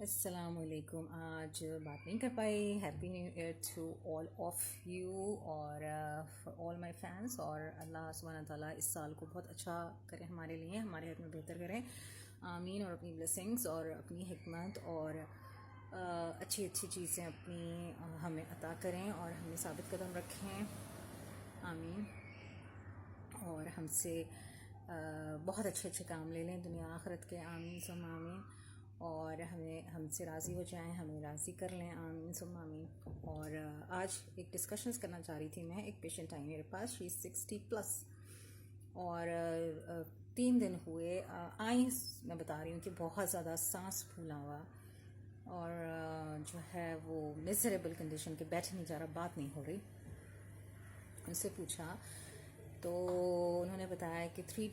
السلام علیکم. آج بات نہیں کر پائی. Happy new year to all of you اور فار آل مائی فینس. اور اللہ سبحانہ تعالیٰ اس سال کو بہت اچھا کرے ہمارے لیے, ہمارے حق میں بہتر کریں, آمین. اور اپنی بلیسنگس اور اپنی حکمت اور اچھی اچھی چیزیں اپنی ہمیں عطا کریں اور ہمیں ثابت قدم رکھیں, آمین. اور ہم سے بہت اچھے اچھے کام لے لیں دنیا آخرت کے, آمین ثم آمین. اور ہم سے راضی ہو جائیں, ہمیں راضی کر لیں, آمین ثم آمین. اور آج ایک ڈسکشنز کرنا چاہ رہی تھی میں. ایک پیشنٹ آئی میرے پاس, شی از 60+, اور 3 دن ہوئے آئیں, میں بتا رہی ہوں کہ بہت زیادہ سانس پھولا ہوا, اور جو ہے وہ میزریبل کنڈیشن کے, بیٹھ نہیں جا رہا, بات نہیں ہو رہی. ان سے پوچھا تو انہوں نے بتایا کہ 3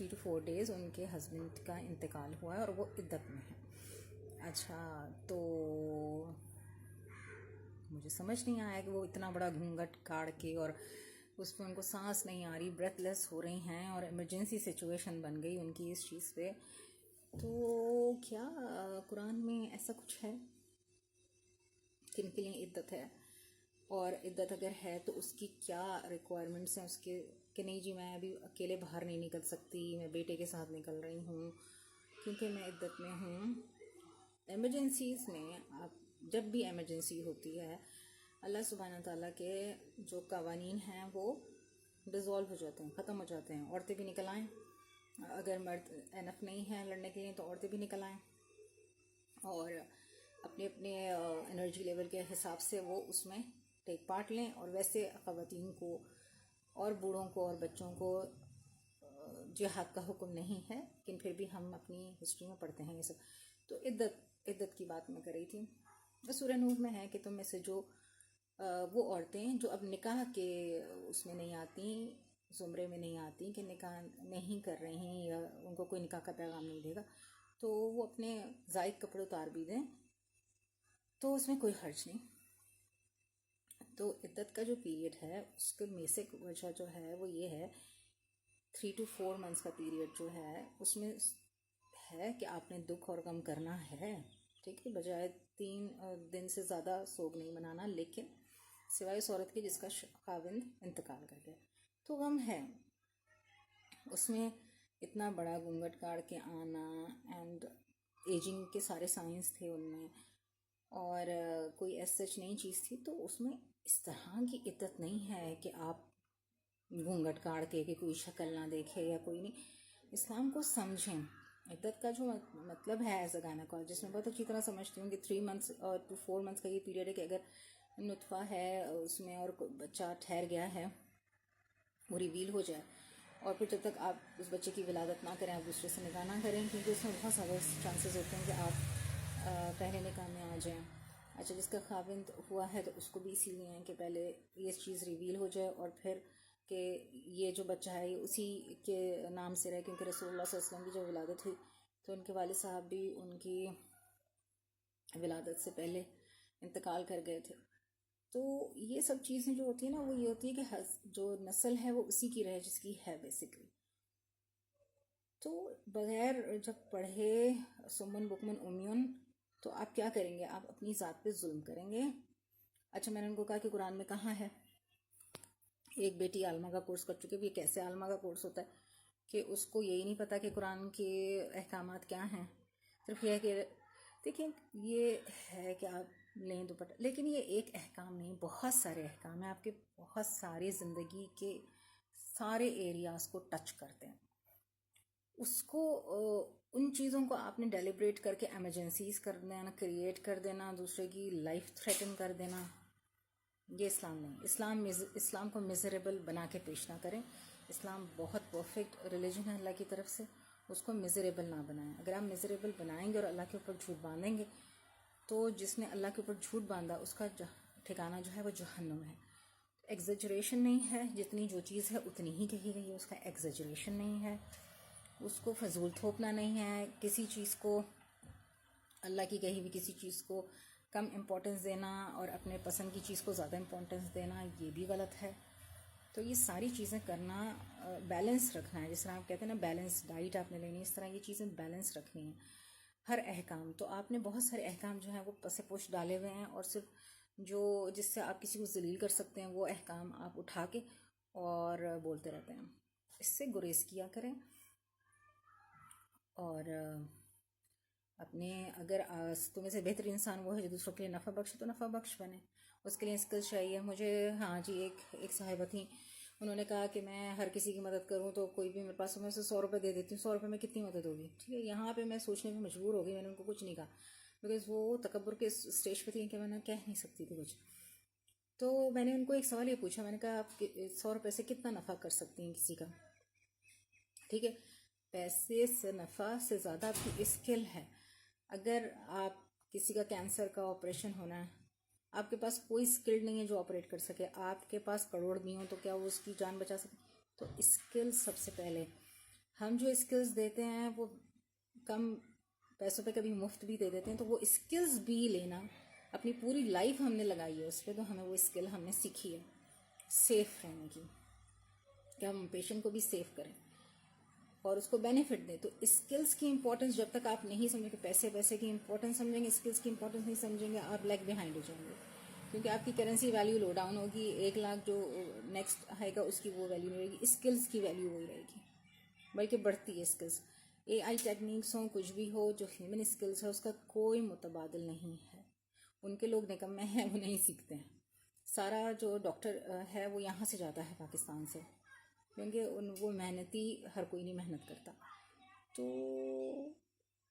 to 4 days ان کے ہسبینڈ کا انتقال ہوا ہے اور وہ عدت میں ہیں. اچھا, تو مجھے سمجھ نہیں آیا کہ وہ اتنا بڑا گھونگھٹ کاڑ کے, اور اس پہ ان کو سانس نہیں آ رہی, بریتھ لیس ہو رہی ہیں, اور ایمرجنسی سچویشن بن گئی ان کی اس چیز پہ. تو کیا قرآن میں ایسا کچھ ہے کہ ان کے لیے عدت ہے؟ اور عدت اگر ہے تو اس کی کیا ریکوائرمنٹس ہیں اس کے, کہ نہیں جی میں ابھی اکیلے باہر نہیں نکل سکتی, میں بیٹے کے ساتھ نکل رہی ہوں کیونکہ میں عدت میں ہوں. ایمرجنسیز میں آپ جب بھی ایمرجنسی ہوتی ہے, اللہ سبحانہ تعالیٰ کے جو قوانین ہیں وہ ڈیزالو ہو جاتے ہیں, ختم ہو جاتے ہیں. عورتیں بھی نکل آئیں, اگر مرد انف نہیں ہیں لڑنے کے لیے تو عورتیں بھی نکل آئیں, اور اپنے اپنے انرجی لیول کے حساب سے وہ اس میں ٹیک پارٹ لیں. اور ویسے خواتین کو اور بوڑھوں کو اور بچوں کو جہاد کا حکم نہیں ہے, لیکن پھر بھی ہم اپنی ہسٹری میں پڑھتے ہیں یہ سب. تو عدت کی بات میں کر رہی تھی. سورہ نور میں ہے کہ تم میں سے جو وہ عورتیں جو اب نکاح کے اس میں نہیں آتی, زمرے میں نہیں آتی, کہ نکاح نہیں کر رہی ہیں یا ان کو کوئی نکاح کا پیغام نہیں دے گا, تو وہ اپنے زائد کپڑے اتار بھی دیں تو اس میں کوئی حرج نہیں. تو عدت کا جو پیریڈ ہے اس کے بیسک وجہ جو ہے وہ یہ ہے, 3 to 4 months کا پیریڈ جو ہے اس میں ہے کہ آپ نے دکھ اور غم کرنا ہے, ٹھیک ہے, بجائے 3 دن سے زیادہ سوگ نہیں منانا, لیکن سوائے اس عورت کے جس کا خاوند انتقال کر گیا تو غم ہے. اس میں اتنا بڑا گھونگھٹ کاڑ کے آنا, اینڈ ایجنگ کے سارے سائنس تھے ان میں, اور کوئی ایس سچ نئی چیز تھی. تو اس میں اس طرح کی عدت نہیں ہے کہ آپ گھونگھٹ کاڑ کے کہ کوئی شکل نہ دیکھے یا کوئی نہیں. اسلام کو سمجھیں. عدت کا جو مطلب ہے ایز اے گائنیکالوجسٹ میں بہت اچھی طرح سمجھتی ہوں کہ 3 months اور 4 months کا یہ پیریڈ ہے کہ اگر نطفہ ہے اس میں اور بچہ ٹھہر گیا ہے وہ ریویل ہو جائے, اور پھر جب تک آپ اس بچے کی ولادت نہ کریں, آپ دوسرے سے نکاح نہ کریں, کیونکہ اس میں بہت سارے چانسز ہوتے ہیں کہ آپ پہلے نکاح میں آ جائیں. اچھا, جس کا خاوند ہوا ہے تو اس کو بھی اسی لیے ہے کہ پہلے یہ چیز ریویل ہو جائے, اور پھر کہ یہ جو بچہ ہے اسی کے نام سے رہے, کیونکہ رسول اللہ صلی اللہ علیہ وسلم کی جو ولادت ہوئی تو ان کے والد صاحب بھی ان کی ولادت سے پہلے انتقال کر گئے تھے. تو یہ سب چیزیں جو ہوتی ہیں نا وہ یہ ہوتی ہے کہ جو نسل ہے وہ اسی کی رہے جس کی ہے بیسکلی. تو بغیر جب پڑھے سمن بکمن امیون تو آپ کیا کریں گے, آپ اپنی ذات پہ ظلم کریں گے. اچھا, میں نے ان کو کہا کہ قرآن میں کہاں ہے. ایک بیٹی عالمہ کا کورس کر چکے, بھی کیسے عالمہ کا کورس ہوتا ہے کہ اس کو یہی نہیں پتہ کہ قرآن کے احکامات کیا ہیں, صرف یہ ہے کہ دیکھیں یہ ہے کہ آپ لیں دوپٹہ, لیکن یہ ایک احکام نہیں, بہت سارے احکام ہیں آپ کے, بہت سارے زندگی کے سارے ایریاز کو ٹچ کرتے ہیں. اس کو ان چیزوں کو آپ نے ڈیلیبریٹ کر کے ایمرجنسیز کر دینا, کریٹ کر دینا, دوسرے کی لائف تھریٹن کر دینا, یہ اسلام نہیں. اسلام کو میزریبل بنا کے پیش نہ کریں. اسلام بہت پرفیکٹ ریلیجن ہے اللہ کی طرف سے, اس کو میزریبل نہ بنائیں. اگر آپ میزریبل بنائیں گے اور اللہ کے اوپر جھوٹ باندھیں گے تو جس نے اللہ کے اوپر جھوٹ باندھا اس کا ٹھکانہ جو ہے وہ جہنم ہے. ایگزیجریشن نہیں ہے, جتنی جو چیز ہے اتنی ہی کہی گئی ہے, اس کا ایگزیجریشن نہیں ہے, اس کو فضول تھوپنا نہیں ہے. کسی چیز کو اللہ کی کہی ہوئی کسی چیز کو کم امپورٹنس دینا اور اپنے پسند کی چیز کو زیادہ امپورٹنس دینا یہ بھی غلط ہے. تو یہ ساری چیزیں کرنا, بیلنس رکھنا ہے, جس طرح آپ کہتے ہیں نا بیلنس ڈائٹ آپ نے لینی, اس طرح یہ چیزیں بیلنس رکھنی ہیں. ہر احکام، تو آپ نے بہت سارے احکام جو ہیں وہ پس پوش ڈالے ہوئے ہیں، اور صرف جو جس سے آپ کسی کو ذلیل کر سکتے ہیں وہ احکام آپ اٹھا کے اور بولتے رہتے ہیں. اس سے گریز کیا کریں. اور اپنے اگر تمہیں سے بہتر انسان وہ ہے جو دوسروں کے لیے نفع بخش، تو نفع بخش بنے. اس کے لیے اسکلز چاہیے. مجھے ہاں جی ایک صاحبہ تھیں، انہوں نے کہا کہ میں ہر کسی کی مدد کروں تو کوئی بھی میرے پاس میں اسے 100 روپے دے دیتی ہوں، 100 روپے میں کتنی مدد ہوگی. ٹھیک ہے، یہاں پہ میں سوچنے پہ مجبور ہو گئی. میں نے ان کو کچھ نہیں کہا بیکاز وہ تکبر کے اسٹیج پہ تھی کہ میں نے کہہ نہیں سکتی تھی کچھ. تو میں نے ان کو ایک سوال یہ پوچھا، میں نے کہا آپ 100 روپے سے کتنا نفع کر سکتی ہیں کسی کا؟ ٹھیک ہے، پیسے سے نفع سے زیادہ آپ کی اسکل ہے. اگر آپ کسی کا کینسر کا آپریشن ہونا ہے، آپ کے پاس کوئی اسکل نہیں ہے جو آپریٹ کر سکے، آپ کے پاس کروڑ بھی ہوں تو کیا وہ اس کی جان بچا سکے؟ تو اسکل سب سے پہلے. ہم جو اسکلز دیتے ہیں وہ کم پیسوں پہ کبھی مفت بھی دے دیتے ہیں، تو وہ اسکلز بھی لینا. اپنی پوری لائف ہم نے لگائی ہے اس پہ، تو ہمیں وہ اسکل ہم نے سیکھی ہے سیف رہنے کی، کہ ہم پیشنٹ کو بھی سیف کریں اور اس کو بینیفٹ دیں. تو اسکلز کی امپورٹنس جب تک آپ نہیں سمجھیں گے، پیسے کی امپورٹنس سمجھیں گے، اسکلز کی امپورٹنس نہیں سمجھیں گے، آپ لیگ بیہائنڈ ہو جائیں گے. کیونکہ آپ کی کرنسی ویلیو لو ڈاؤن ہوگی. 1 لاکھ جو نیکسٹ آئے گا اس کی وہ ویلیو نہیں رہے گی، اسکلز کی ویلیو وہی رہے گی، بلکہ بڑھتی ہے. اسکلز AI ٹیکنیکس ہوں، کچھ بھی ہو، جو ہیومن اسکلز ہے اس کا کوئی متبادل نہیں ہے. ان کے لوگ نکمے ہیں، وہ نہیں سیکھتے ہیں. سارا جو ڈاکٹر ہے وہ یہاں سے جاتا ہے پاکستان سے، کیونکہ وہ محنتی ہر کوئی نہیں محنت کرتا. تو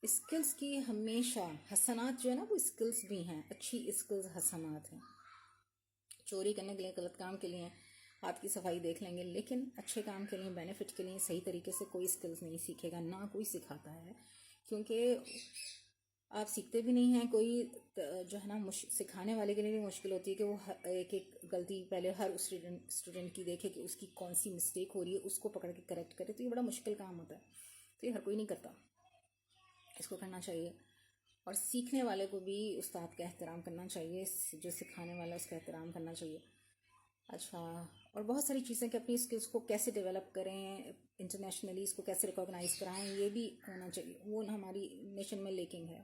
اسکلز کی ہمیشہ حسنات جو ہے نا وہ اسکلز بھی ہیں، اچھی اسکلز حسنات ہیں. چوری کرنے کے لیے، غلط کام کے لیے آپ کی صفائی دیکھ لیں گے، لیکن اچھے کام کے لیے، بینیفٹ کے لیے صحیح طریقے سے کوئی اسکلز نہیں سیکھے گا، نہ کوئی سکھاتا ہے. کیونکہ آپ سیکھتے بھی نہیں ہیں. کوئی جو ہے نا سکھانے والے کے لیے بھی مشکل ہوتی ہے کہ وہ ایک غلطی پہلے ہر اسٹوڈنٹ کی دیکھے کہ اس کی کون سی مسٹیک ہو رہی ہے، اس کو پکڑ کے کریکٹ کرے. تو یہ بڑا مشکل کام ہوتا ہے، تو یہ ہر کوئی نہیں کرتا. اس کو کرنا چاہیے. اور سیکھنے والے کو بھی استاد کا احترام کرنا چاہیے، جو سکھانے والا اس کا احترام کرنا چاہیے. اچھا، اور بہت ساری چیزیں کہ اپنی اسکلس کو کیسے ڈیولپ کریں، انٹرنیشنلی اس کو کیسے ریکاگنائز کرائیں، یہ بھی ہونا چاہیے. وہ ہماری نیشن میں لیکنگ ہے.